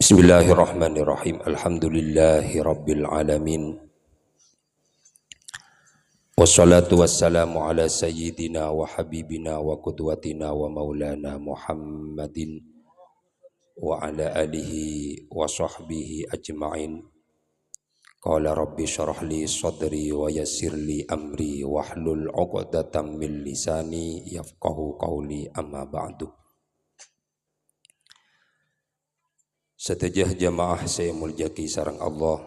Bismillahirrahmanirrahim. Alhamdulillahi rabbil alamin. Wassalatu wassalamu ala sayyidina wa habibina wa qudwatina wa maulana Muhammadin wa ala alihi wa sahbihi ajma'in. Qala rabbi syrah li sadri wa yassir li amri wahlul 'uqdatam min lisani yafqahu qawli, amma ba'du. Setajah jamaah saya muljaki sareng Allah.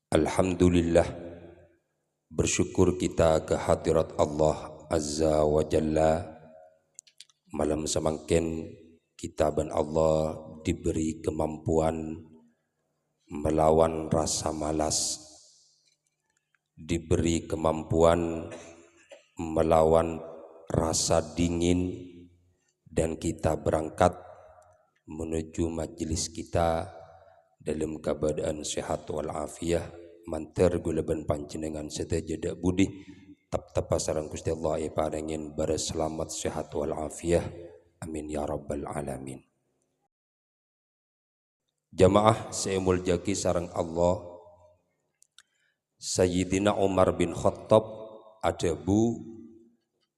Alhamdulillah, bersyukur kita ke hadirat Allah Azza wa Jalla. Malam semangkin kita ben Allah diberi kemampuan melawan rasa malas, diberi kemampuan melawan rasa dingin, dan kita berangkat menuju majelis kita dalam keadaan sehat walafiat. Mantar gulaban panjenengan sedaja budi tap sareng Gusti Allah paringin bara selamat sehat walafiat. Amin ya rabbal alamin. Jamaah saya muljaki sareng Allah, Sayyidina Umar bin Khattab adabu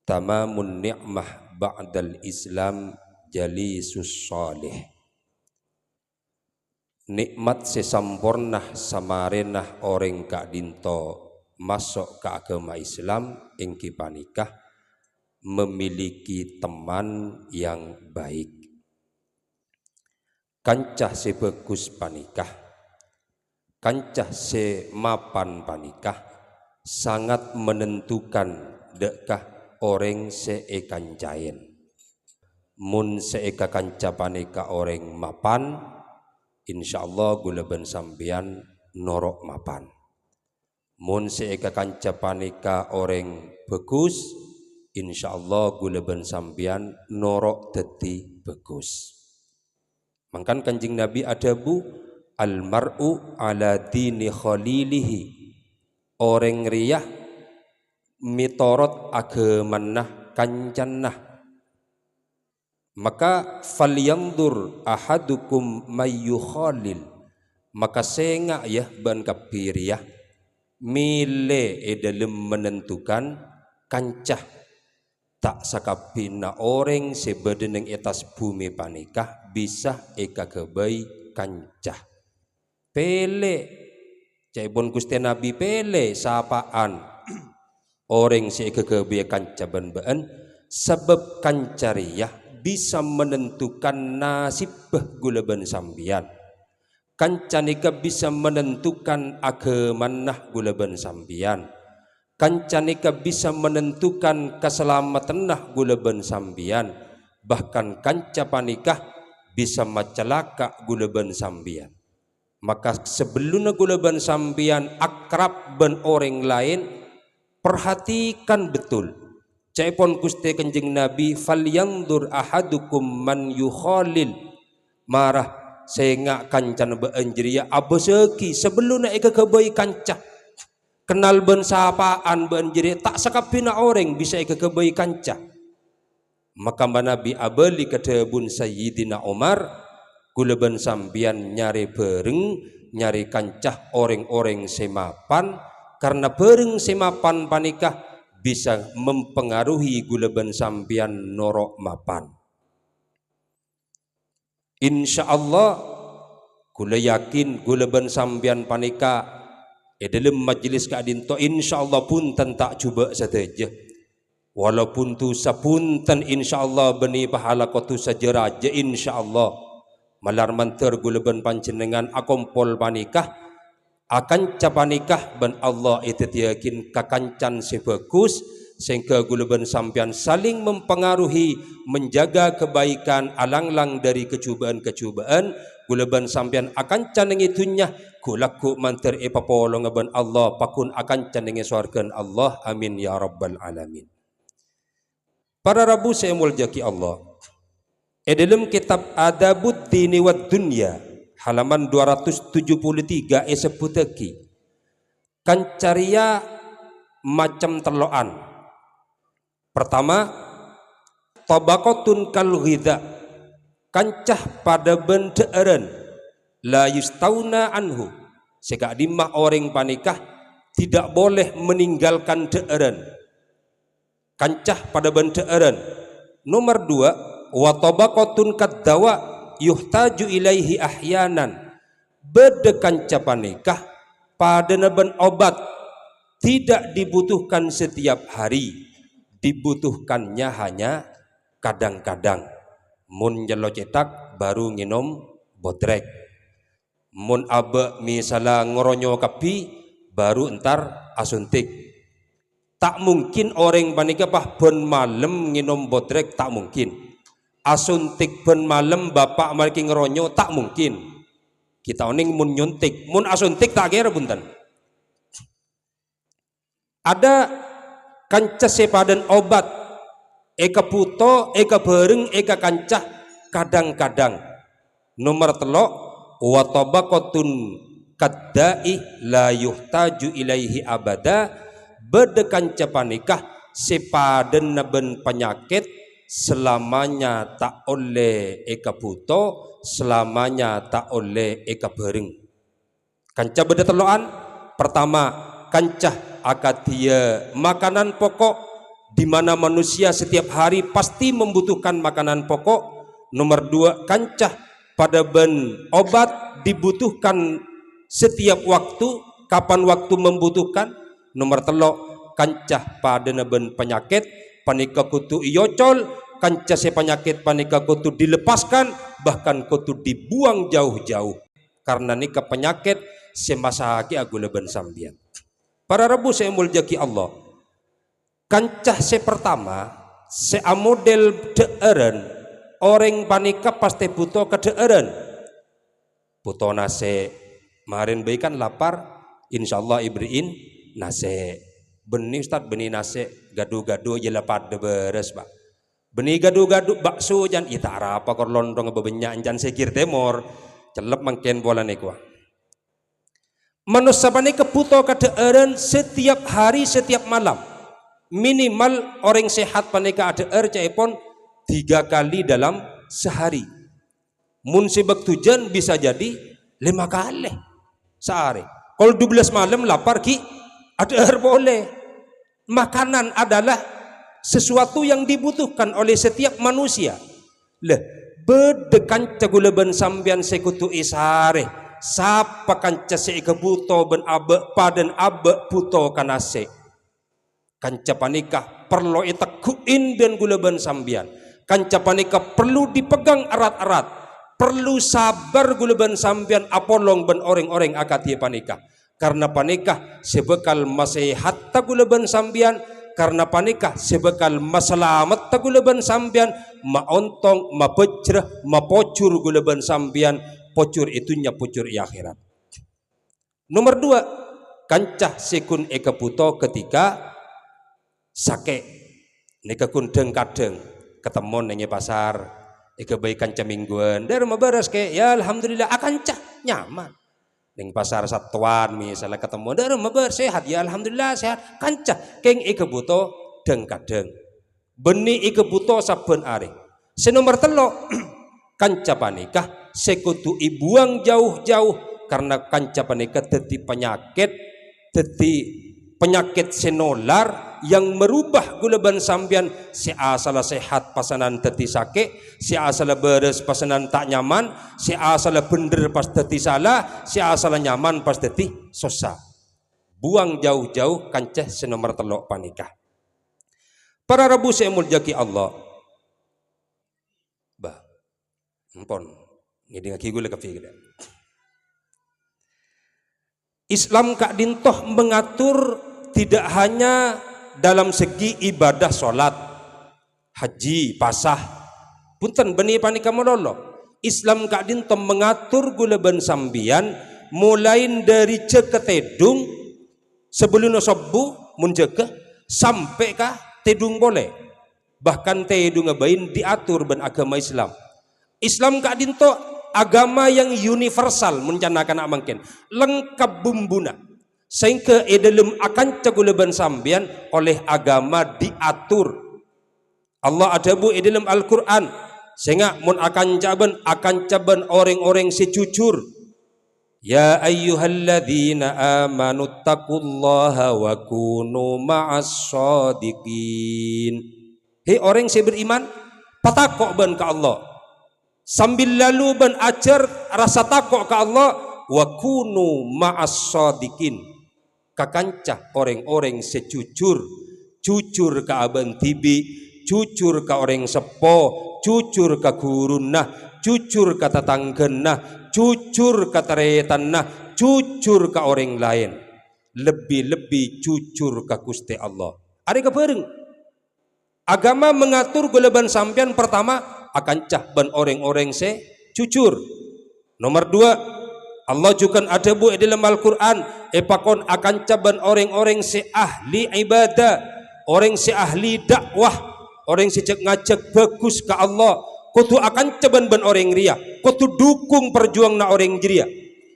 tamamun ni'mah ba'dal Islam jalisus salih. Nikmat sesampurnah samarenah orang kak dinto masuk ke agama Islam ingki panikah memiliki teman yang baik. Kancah sebagus panikah, kancah semapan panikah sangat menentukan dekah orang seekancain. Mun seeka kanca panika orang mapan, insyaallah gulaban sambian norok mapan. Mun seeka kanca panika orang bagus, insyaallah gulaban sambian norok teti bagus. Mangkan Kanjeng Nabi adabu almar'u ala dini khalilihi. Orang riyah mitorot agemanah kancannah. Maka falyandur ahadukum mayyukhalil. Maka sengak ya ban kapiriyah mile dalam menentukan kancah tak sakapina orang sebadeneng etas bumi panikah bisa eka kebai kancah. Pele caipun Gusti Nabi pele sapaan orang seeka kebai kancah ban-ban sebab kancariyah bisa menentukan nasib gulaban sambian. Kancanika bisa menentukan agemanah gulaban sambian. Kancanika bisa menentukan keselamatan gulaban sambian. Bahkan kanca panikah bisa macelaka gulaban sambian. Maka sebelum gulaban sambian akrab ben orang lain, perhatikan betul. Caipun Gusti Kanjeng Nabi falyandur ahadukum man yukhalil. Marah sengak kancan beanjriya aboseki sebelum eka kebai kancah. Kenal ben sapaan beanjriya tak sakapina orang bisa eka kebai kancah. Maka Nabi abali kedebun Sayyidina Umar gulaban sambian nyari bereng nyari kancah orang-orang semapan, karena bereng semapan panikah bisa mempengaruhi gulaban sambian norok mapan. Insyaallah kula yakin gulaban sambian panika dalam majelis kadinto insyaallah punten tak coba saja. Walaupun tu sapunten insyaallah beni pahala kotu sajeraja insyaallah. Malar manter gulaban panjenengan akompol panikah akan capanikah ban Allah itu yakin kakancan sebagus sehingga gulaban sampian saling mempengaruhi menjaga kebaikan alang-lang dari kecubaan-kecubaan. Gulaban sampian akan caneng itunya kulaku manter epapolong ban Allah pakun akan caneng swargan Allah. Amin ya rabbal alamin. Para Rabu saya muljaki Allah. Dalam kitab Adabud Dini wad Dunya halaman 273 sebutaki kancaria macam teloan. Pertama, tabaqatun kal ghidha, kancah pada bendeeren la yustauna anhu, sekak dimah orang panikah tidak boleh meninggalkan deeren, kancah pada bendeeren. Nomor 2, wa tabaqatun kaddawa yuhtaju ilaihi ahyanan, bede kanca panikah pada neben obat tidak dibutuhkan setiap hari, dibutuhkannya hanya kadang-kadang. Mun jelo cetak baru nginom bodrek, mun abe misalnya ngoronyo kapi baru entar asuntik. Tak mungkin orang panika pah ben malam nginom bodrek, tak mungkin. Asuntik ben malam bapak mariki ngeronyo, tak mungkin. Kita oning mun nyuntik, mun asuntik tak kira bunten. Ada kancah sepadan obat eka puto, eka bereng, eka kancah kadang-kadang. Nomor 3, wa tabaqatun kaddai la yuhtaju ilaihi abada, bede kanca panikah sepadan neben penyakit selamanya tak oleh eka puto, selamanya tak oleh eka bereng. Kanca bede teloan pertama, kancah akadia makanan pokok di mana manusia setiap hari pasti membutuhkan makanan pokok. Nomor 2, kancah pada ben obat dibutuhkan setiap waktu, kapan waktu membutuhkan. Nomor 3, kancah pada ben penyakit panika kutu iyocol, kancah se penyakit panika kutu dilepaskan, bahkan kutu dibuang jauh-jauh, karena nika penyakit semasahaki aguleben sambian. Para rebu saya muljaki Allah, kancah se pertama se model deeren, orang panika pasti butuh ke deeren, butuh nase kemarin baikan lapar, insyaallah ibriin nase benih Ustaz, benih nase gadu-gadu je lapar de beres Pak, benih gadu-gadu bakso jan ita apa kor londong bebenyak jan sekir temor celep mangken bola nekwa. Manusia panika butuh ke deeren setiap hari setiap malam. Minimal orang sehat panika ada caipon 3 kali dalam sehari. Mun sibak tujan bisa jadi 5 kali sehari. Kalau 12 malam lapar ki ada boleh. Makanan adalah sesuatu yang dibutuhkan oleh setiap manusia. Leh bedekan caguleben sambian sekutu isare. Sapa kanca seika buto ben abe paden abe buto kanase. Kanca panikah perlu itekuin dan gulaban sambian. Kanca panikah perlu dipegang erat-erat, perlu sabar gulaban sambian apolong ben orang-orang akati panikah. Karena panikah sebekal masehat ta gulaban sambian, karena panikah sebekal masalamat ta gulaban sambian, maontong, mapecreh, mapocur gulaban sambian, pocur itunya pocur i akhirat. Nomor 2, kancah sekun eka puto ketika sake nika kun kadeng ketemu nenge pasar eka baik kanca mingguan dari mabaras ke ya alhamdulillah akancah nyaman neng pasar satuan misalnya ketemu dari mabar sehat ya alhamdulillah sehat, kancah keng eka buto deng kadeng benih eka buto saben ari. Senomor 3, kanca panikah sekutu ibuang jauh-jauh, karena kanca panikah dadi penyakit senolar yang merubah gulaban sambian. Si asala sehat pasanan dadi sake, si asala beres pasanan tak nyaman, si asala bener pas dadi salah, si asala nyaman pas dadi susah. Buang jauh-jauh kancah senomor 3 panikah. Para rebu saya muljaki Allah. Bah, ampun. Islam kak dintoh mengatur tidak hanya dalam segi ibadah sholat, haji, pasah, punten benih panika mololo. Islam kak dintoh mengatur gulaban sambian mulai dari ceketedung sebelum sobu munjeke sampai kah tedung boleh, bahkan tedung ngabain diatur ben agama Islam. Islam kak dintoh agama yang universal mencanakan amangken lengkap bumbuna sehingga dalam akan cagulaban sambian oleh agama diatur. Allah adabu dalam Al-Quran sehingga mun akan caben orang-orang sejujur. Ya ayyuhalladzina amanu taqullaha wa kunu ma'as shadiqin. Hei orang yang beriman, patakok ben ke Allah. Sambil lalu ben ajar rasa takok ke Allah, wa kunu ma'as shadiqin. Kakancah orang-orang sejujur, jujur ke aben tibi, jujur ke orang sepo, jujur ke gurunah, jujur ke tetanggenah, jujur ke teretanah, jujur ke orang lain, lebih-lebih jujur ke Gusti Allah. Ada kebareng agama mengatur goleban sampean pertama akan cah ban orang-orang se jujur. Nomor dua, Allah juga ada bu dalam Al-Quran epakon akan cah ban orang-orang se ahli ibadah, orang se ahli dakwah, orang se ngajak bagus ke Allah. Kutu akan ceban ban orang ria, kutu dukung perjuang na orang ria.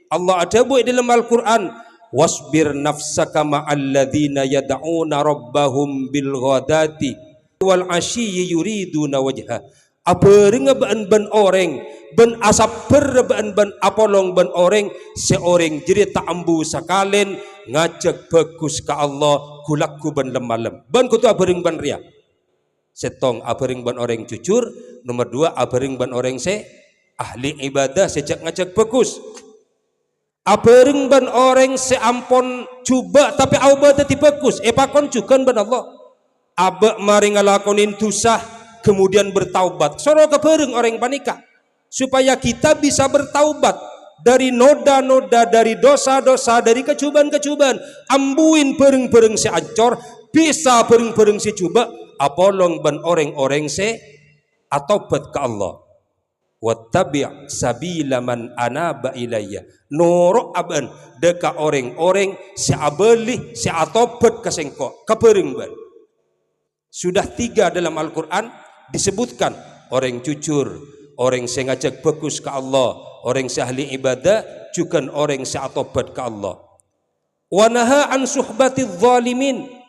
Allah ada bu dalam Al-Quran, wasbir nafsaka ma'alladzina yad'una rabbahum bil ghadati wal asyi yuriduna wajha. Abereng ban orang, ban asaper ban apolong ban orang, seorang jiri tak ambu sakalen ngajak bagus ke Allah, kulakku ban lemalem. Ban kutu abereng ban ria. Setong abereng ban orang jujur. Nomor dua, abereng ban orang se ahli ibadah sejak ngajak bagus. Abereng ban orang se ampon coba tapi ibadah ti bagus. Epakon juga ban Allah. Abek mari ngalakonin dosa kemudian bertaubat. Soro kebereng orang panika supaya kita bisa bertaubat dari noda-noda, dari dosa-dosa, dari kecubaan-kecubaan. Ambuin bereng-bereng se ancor, bisa bereng-bereng se coba. Apolong ban orang-orang se atobat ke Allah. Wattabi' sabila man anaba ilayya. Noro aban deka orang-orang se abelih se atobat ke sengko kebereng ban. Sudah 3 dalam Al-Quran disebutkan orang jujur, orang yang ngajak bagus ke Allah, orang yang ahli ibadah, juga orang yang atobat ke Allah. Wa naha an suhbatiz zalimin.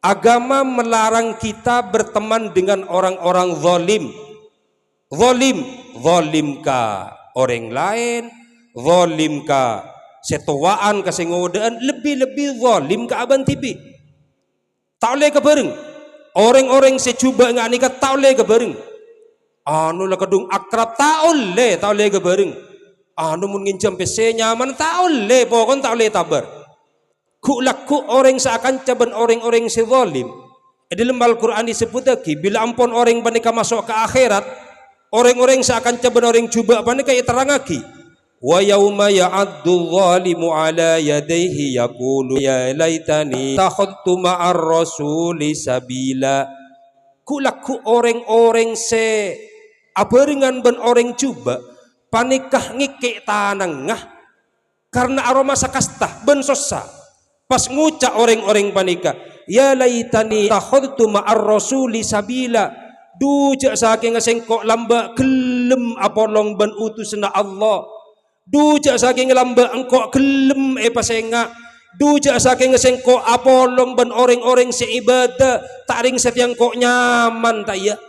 Agama melarang kita berteman dengan orang-orang zalim. Zalim ka orang lain, zalim ka setuaan ka sengodaan, lebih-lebih zalim ka aban tibi. Tak boleh kebereng. Orang-orang secuba ngak nikah tak boleh kebereng. Anu lah kedung akrab tak boleh kebereng. Anu mun nginjam PC nyaman tak boleh, pokon tak boleh tabar. Ku laku orang seakan caban orang-orang sezalim. Dalam Al-Quran disebut lagi bila ampun orang panika masuk ke akhirat, orang-orang seakan caban orang cuba panika terang lagi. Wa yauma ya'addu zalimu ala yadayhi yaqulu ya laitani takhadtu ma'ar rasuli sabila. Ku laku orang-orang se abarengan ban orang cuba panikah ngikik tanangah karena aroma sakastah ben sosa. Pas ngucap orang-orang panika, ya laitani takhadtu ma'ar rasuli sabila. Dujak saking ngesengkok lamba gelem apolong ban utusna Allah. Dujak saking lamba engkok gelem pasenga. Dujak saking ngesengkok apolong ban orang-orang seibadah tak ring setiang kok nyaman tak ya.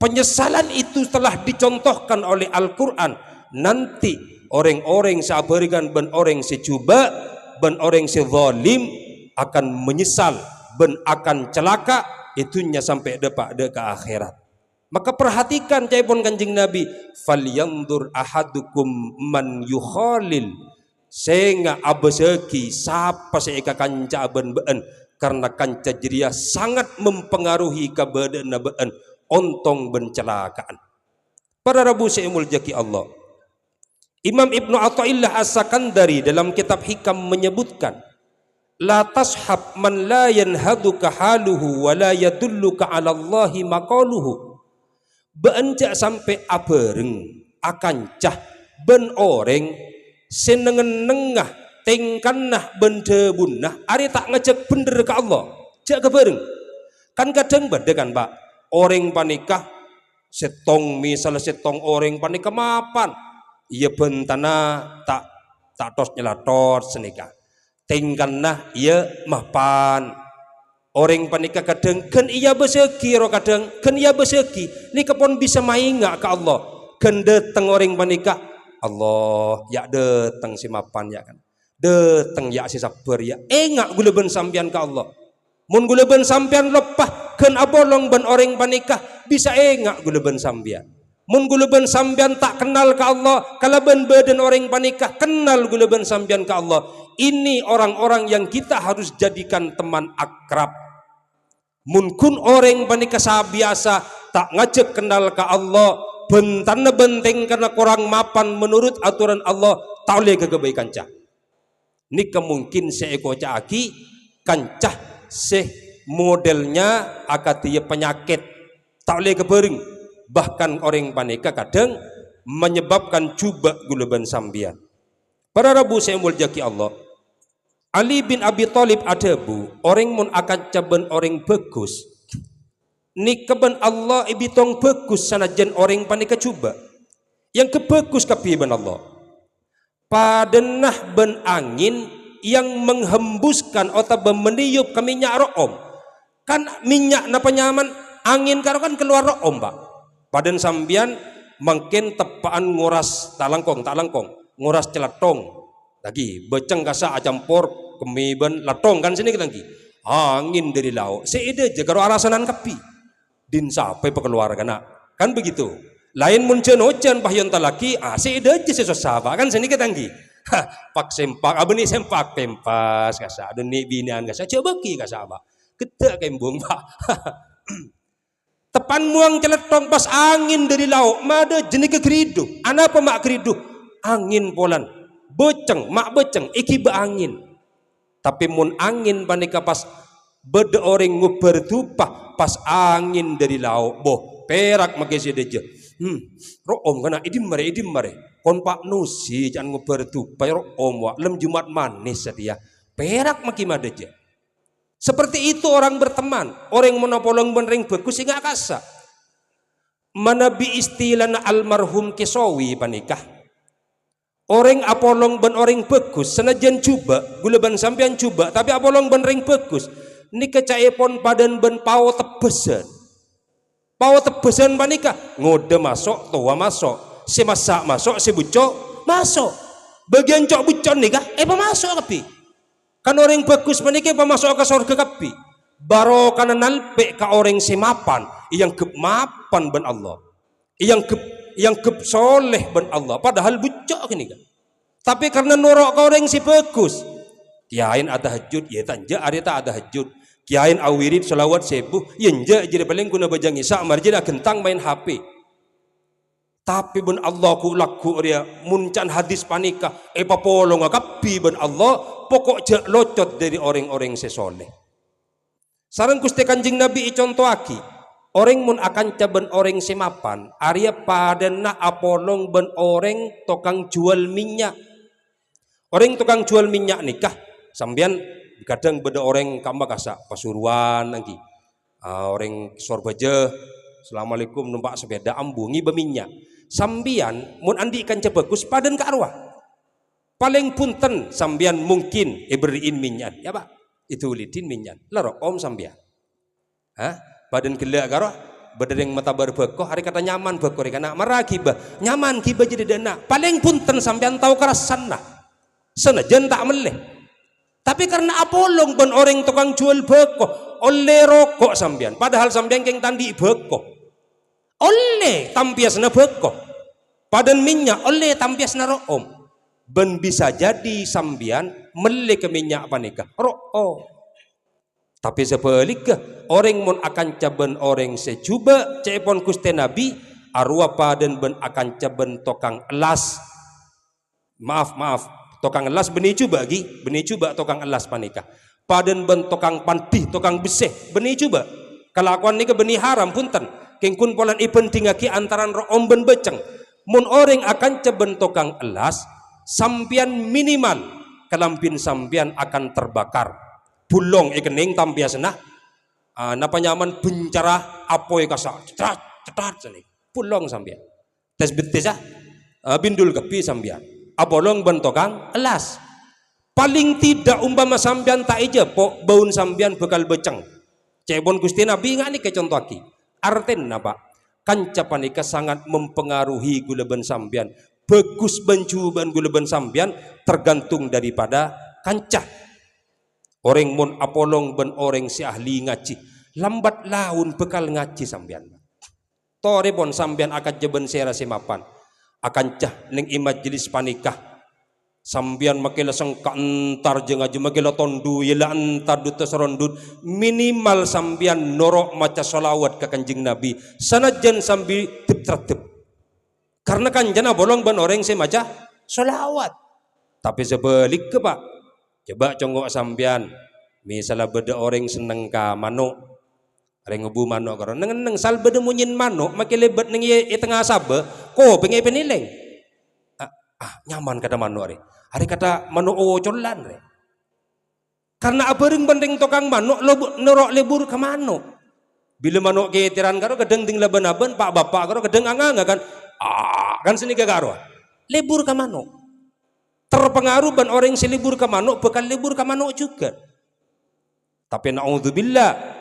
Penyesalan itu telah dicontohkan oleh Al-Quran. Nanti orang-orang sabarigan ban orang secuba, ban orang sezalim akan menyesal, ban akan celaka, itunya sampai depak ke akhirat. Maka perhatikan caipun Kanjeng Nabi, falyandur ahadukum man yukhalil, sehingga abeseki sapa seeka kanca ben karena kanca jeria sangat mempengaruhi kebadan ben ontong bencelakaan. Para Rabu seimul jaki Allah. Imam Ibnu Athaillah As-Sakandari dalam kitab Hikam menyebutkan, la tashab man la yanhaduka haluhu wa la yadulluka 'ala Allahi maqaluhu. Beanjak sampai abereng akan cah ben oreng senengen-nengah tingkanah bende bunah ari tak ngejek bener ke Allah. Jak kebereng. Kan kadang bade kan Pak, orang panikah setong misalnya setong orang panikah mapan. Ia bentana tak tos nyelatot senika. Tingkanah ia mapan. Orang panika kadang kan ia bersegi ro kadang kan ia bersegi ni kepon bisa mainga ke Allah kan datang orang panika Allah ya datang si mapan ya kan datang ya si sabar ya engak gula ben sampian ke Allah mun gula ben sampian lepah kan abolong ben orang panika bisa engak gula ben sampian mun gula ben sampian tak kenal ke Allah kalau ben badan orang panika kenal gula ben sampian ke Allah. Ini orang-orang yang kita harus jadikan teman akrab. Mungkin orang panika biasa tak ngajak kenal ke Allah bentana benteng karena kurang mapan menurut aturan Allah tak boleh kebaikan cah. Ini kemungkin seeko caki kancah seh modelnya akatia penyakit tak boleh kebering. Bahkan orang panika kadang menyebabkan cuba gulaban sambian. Para Rabu saya muljaki Allah. Ali bin Abi Thalib ada bu, orang mun akan caben orang bagus. Ni keben Allah ibitong bagus sanajan orang panika cuba. Yang kebagus kapi ben Allah. Padenah ben angin yang menghembuskan atau meniup ke minyak ro'om. Kan minyak napa nyaman angin karo kan keluar ro'om pak. Paden sambian mungkin tepaan nguras talangkong nguras celatong lagi beceng kasa campur kemiban latong kan sini kita lagi angin dari laut seide aja karo arasanan kapi din sampai pekeluar kan begitu lain muncen ojan pahyon talaki seide aja sesosaba kan sini kita lagi pak sempak abeni sempak pempas kasa deni binian kasa coba ki kasa apa kita kembung pak tepan muang celetong pas angin dari laut mada jenis kekeridu apa mak keridu angin polan beceng mak beceng iki be angin tapi mun angin panika pas bede orang ngubertupah pas angin dari laut boh perak makesi deje room kana idim mare kon pak nusi jangan ngubertupah room wa lem jumat manis setia perak maki madeje. Seperti itu orang berteman, orang monopolong benring bagus ingat kasa. Manabi istilahna almarhum Kisawi panikah. Orang apolong ben orang bagus, senajan coba, gulaban sampean coba, tapi apolong benring bagus. Ni kecaipon padan ben pau tebesan. Pau tebesan panikah, ngode masuk, tua masuk, si masak masuk, si bucok masuk. Bagian cok bucon nih kah? Masuk tapi. Kan orang bagus menikah masuk ke surga kapi baro kana nalpe ka orang semapan yang kep mapan ben Allah yang kep soleh ben Allah padahal bucok gini kan tapi karena norok ka orang si bagus kiain ada hajud ya tanja ari ta ada hajud kiain awirib selawat sebuh yenja jadi paling guna bajang isa marjina gentang main HP tapi ben Allah ku laku dia muncan hadis panika papolong kapi ben Allah pokok jak locot dari orang-orang sesoleh. Sarang Gusti Kanjeng Nabi contohaki orang mun akan caben orang semapan Arya padana apolong ben orang tukang jual minyak. Orang tukang jual minyak nikah sambian kadang beda orang kamba kasa Pasuruan lagi orang Sorbaje Assalamualaikum numpak sepeda ambungi beminyak sambian mun andi ikan bagus padan ke arwah paling punten sambian mungkin beriin minyak ya pak itu ulidin minyak laro om sambian badan gelak karo badan yang mata berbekoh hari kata nyaman bekoh karena maragi bah nyaman kiba jadi dana paling punten sambian tahu kerasan nah senajan tak meleh tapi karena apolong ben orang tukang jual bekoh oleh rokok sambian padahal sambian keng tandi bekoh oleh tampiasna bekoh padan minyak oleh tampiasna room ben bisa jadi sambian melek ke minyak panika tapi sebaliknya orang mun akan caben orang secuba cepon Gusti Nabi arwah paden ben akan caben tokang elas maaf tokang elas beni cuba tokang elas panika paden ben tokang panti tokang beseh beni cuba kelakuan nika beni haram punten kengkun polan ipen tingaki antaran room ben beceng mun orang akan caben tokang elas sampian minimal kelampin sampian akan terbakar bulong ikening tampiasna napa nyaman bencara apoy kasa cetat sini bulong sampian tes betis bindul kepi sampian apolong bentokang elas paling tidak umpama sampian tak ija pok baun sampian bekal beceng Cebon Gusti Nabi ngani ke contoh aki. Artinya Pak, kanca panika sangat mempengaruhi gula ben sambian. Bagus bencubaan gula ben sambian tergantung daripada kanca. Orang mun apolong ben orang si ahli ngaji, lambat laun bekal ngaji sambian. Tore bon sambian akan jeben sera semapan. Akan cah ning majelis panikah. Sambian makila sengka entar jeung aja makila tondu yela entar duta serondut minimal sambian norok maca solawat ke Kanjeng Nabi sanajan sambil tep-tep. Karena kanjana bolong ban orang saya maca solawat. Tapi sebalik ke Pak. Coba congok sambian. Misalnya beda orang seneng ka manuk. Are ngebu manuk karo neng sal beda munyin manuk make lebat ning ye tengah sabe ko pengen penileng. Nyaman kata manuk are. Hari kata manuk ocolan re. Karena abareng bandeng tokang manuk nerok lebur ke manuk. Bila manuk ketiran karo kadang ting laban-laban pak bapak karo kadang anganga kan. Kan sini karo. Lebur ke manuk. Terpengaruh ban orang si libur ke manuk bekal libur ke manuk juga. Tapi naudzubillah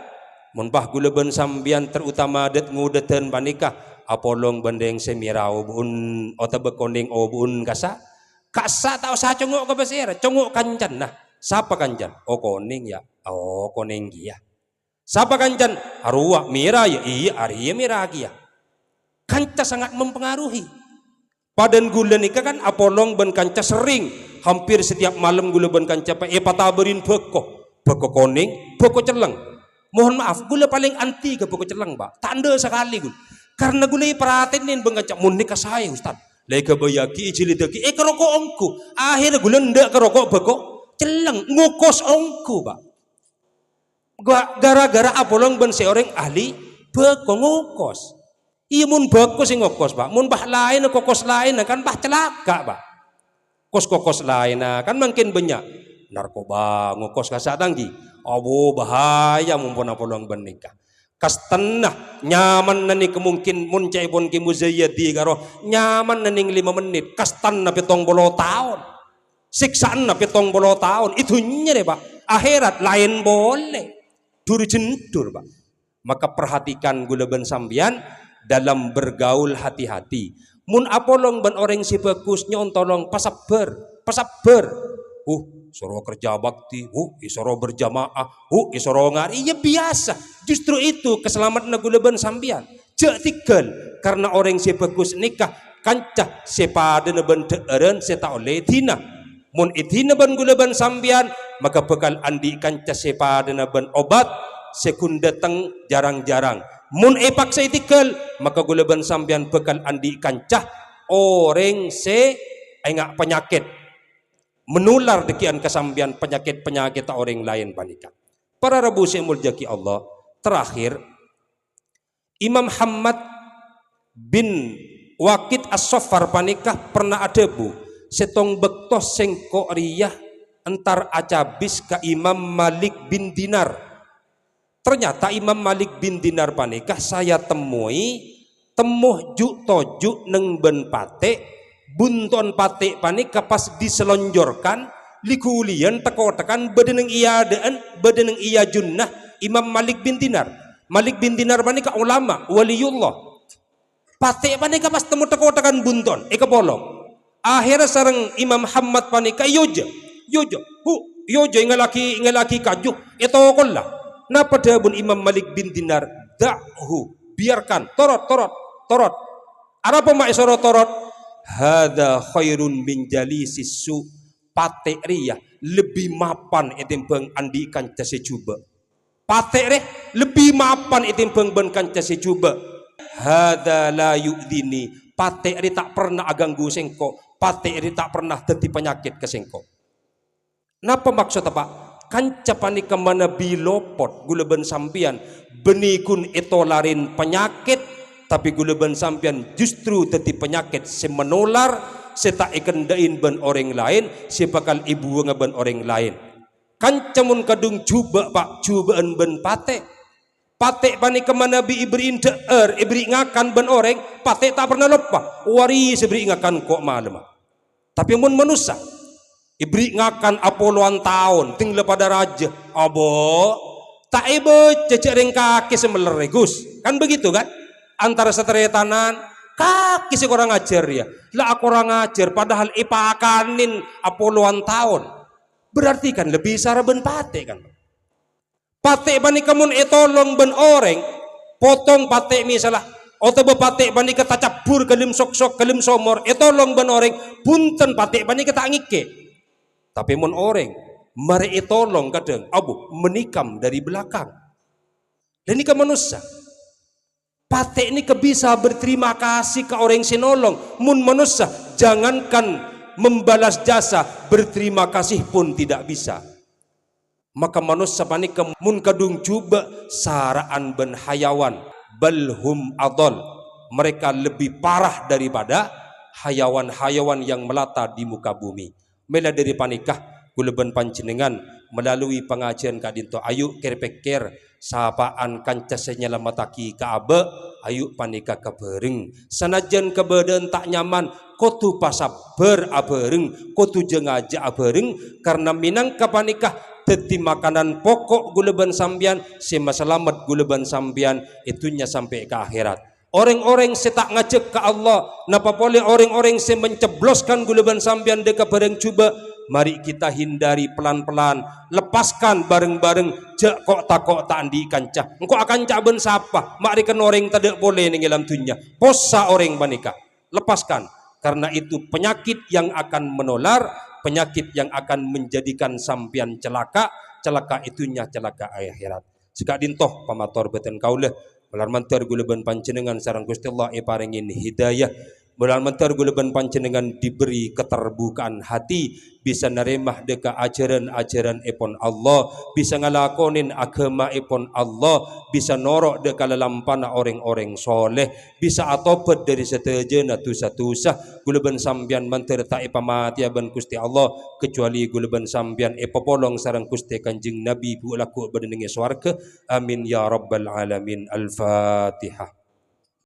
mun bah gula ben sambian terutama det ngudeten panikah apolong bandeng semirau bun otabe konding obun kasa tau sa congok ke besir congok kancan nah siapa kancan koning ya koning ya siapa kancan arwah mira ya iya ari mira ya kanca sangat mempengaruhi padan gula nikah kan apolong ben kanca sering hampir setiap malam gula ben kanca pataberin beko koning beko celeng. Mohon maaf, gula paling anti ke pokok celang Pak. Tanda sekali gula. Karena gula perhatiin bengkacak mun nikah saya Ustaz. Lai kebayaki jilidaki kerokok ongku. Akhirnya gula ndak kerokok beko celang ngukos ongku Pak. Gara-gara apolong ben seorang ahli beko ngukos. Iya mun beko sing ngukos Pak. Mun bah lain kokos lain kan bah celaka Pak. Kos-kokos lain kan makin banyak. Narkoba ngukos kasak tanggi. Abu bahaya mumpun apolong bernikah. Kastenah nyaman nani kemungkin muncai pun ki muzayyadi karo nyaman nani 5 menit. Kastan na 70 tahun. Siksaan na 70 tahun. Itu nyere Pak. Akhirat lain boleh. Dur jendur Pak. Maka perhatikan gula ben sambian dalam bergaul hati-hati. Mun apolong ben orang si bagus nyontolong pasaber. Isoro kerja bakti, isoro berjamaah, isoro ngari, ya biasa. Justru itu keselamatan gula ben sambian. Cek tinggal karena orang si bagus nikah kancah sepada ben teeren seta oleh tina. Mun itina ben gula ben sambian maka bekal andi kancah sepada ben obat sekun datang jarang-jarang. Mun paksa tinggal maka gula ben sambian bekal andi kancah orang se engak penyakit. Menular dekian kesambian penyakit-penyakit orang lain panika. Para Rabu semul jaki Allah. Terakhir Imam Muhammad bin Waqid As-Saffar panikah pernah ada bu setong bektos sengko riyah entar acabis ke Imam Malik bin Dinar. Ternyata Imam Malik bin Dinar panikah saya temuh juk tojuk neng ben pate bunton pate panika pas diselonjorkan likulian teko-tekan badeneng iya daan badeneng iya junnah Imam Malik bin Dinar panika ulama waliullah pate panika pas temu teko-tekan bunton polong akhirnya sareng Imam Muhammad panika yoja ngalaki kajuh itu kolla napa dabun Imam Malik bin Dinar da'hu biarkan torot apa mak isoro torot hada khairun min jalisis su pate riyah lebih mapan etimbang andi kanca secuba pate reh lebih mapan etimbang ben kanca secuba hada la yu'dini pate ri tak pernah aganggu sengko pate ri tak pernah dadi penyakit ke sengko. Napa maksud apa kanca panika mana bilopot gula ben sampian benikun etolarin penyakit tapi gula ben sampian justru teti penyakit semenular seta ikendain ben orang lain sepakal ibu ngaben orang lain kancamun kadung cuba Pak cubaan ben pate panika mana bi ibrin deer ibri ngakan ben orang pate tak pernah lupa wari sebri ngakan kok malam tapi mun manusia ibri ngakan apoluan tahun tinggal pada raja abo tak ibe cecering kaki semeler Gus, kan begitu kan, antara seteretanan kaki si kurang ajar ya lah aku orang ajar padahal ipakanin puluhan tahun, berarti kan lebih saraben pate kan, pate bani kamun etolong ben orang potong pate misalnya atau bepate bani kata cabur kelim sok-sok kelim somor etolong ben orang punten pate bani kata ngike, tapi mun orang mari etolong kadang abu menikam dari belakang. Dan ini ke manusia pate ini kebisa berterima kasih ke orang yang sinolong. Mun manusia jangankan membalas jasa, berterima kasih pun tidak bisa. Maka manusia panik mun kadung coba saraan ben hayawan balhum adol, mereka lebih parah daripada hayawan-hayawan yang melata di muka bumi. Mela dari panikah guleben panjenengan melalui pengajian kadinto ayu kerpeker sapaan kanca senyelamataki kaabe ayu panika kebereng sanajan kebeden tak nyaman kotu pasaber abereng kotu jengaja abereng karena minang kapanikah teti makanan pokok guleben sambian sema selamat guleben sambian itunya sampai ke akhirat. Orang-orang yang tak ngajak ke Allah, napa boleh orang-orang yang mencebloskan guleben sambian deka bareng cuba. Mari kita hindari pelan-pelan, lepaskan bareng-bareng. Jak kok tak andi kancah. Engkau akan caben sapa? Mari kan orang tidak boleh ning dalam dunia. Posa orang banika. Lepaskan, karena itu penyakit yang akan menular, penyakit yang akan menjadikan sampian celaka. Celaka itunya celaka akhirat. Sekadin toh pamator beten kauleh. Belar mantar guleben panjenengan sareng Gusti Allah paringin hidayah. Belar mantar guleben panjenengan diberi keterbukaan hati, bisa neremah deka ajaran-ajaran epon Allah, bisa ngalakonin agama epon Allah, bisa norok deka lelampana orang-orang soleh, bisa atopet dari setejena tusa-tusa. Guleben sambian mantar tak ipamati aban Gusti Allah, kecuali guleben sambian epopolong sareng Gusti Kanjeng Nabi bu laku badenenge swarga. Amin ya rabbal alamin. Al-Fatihah.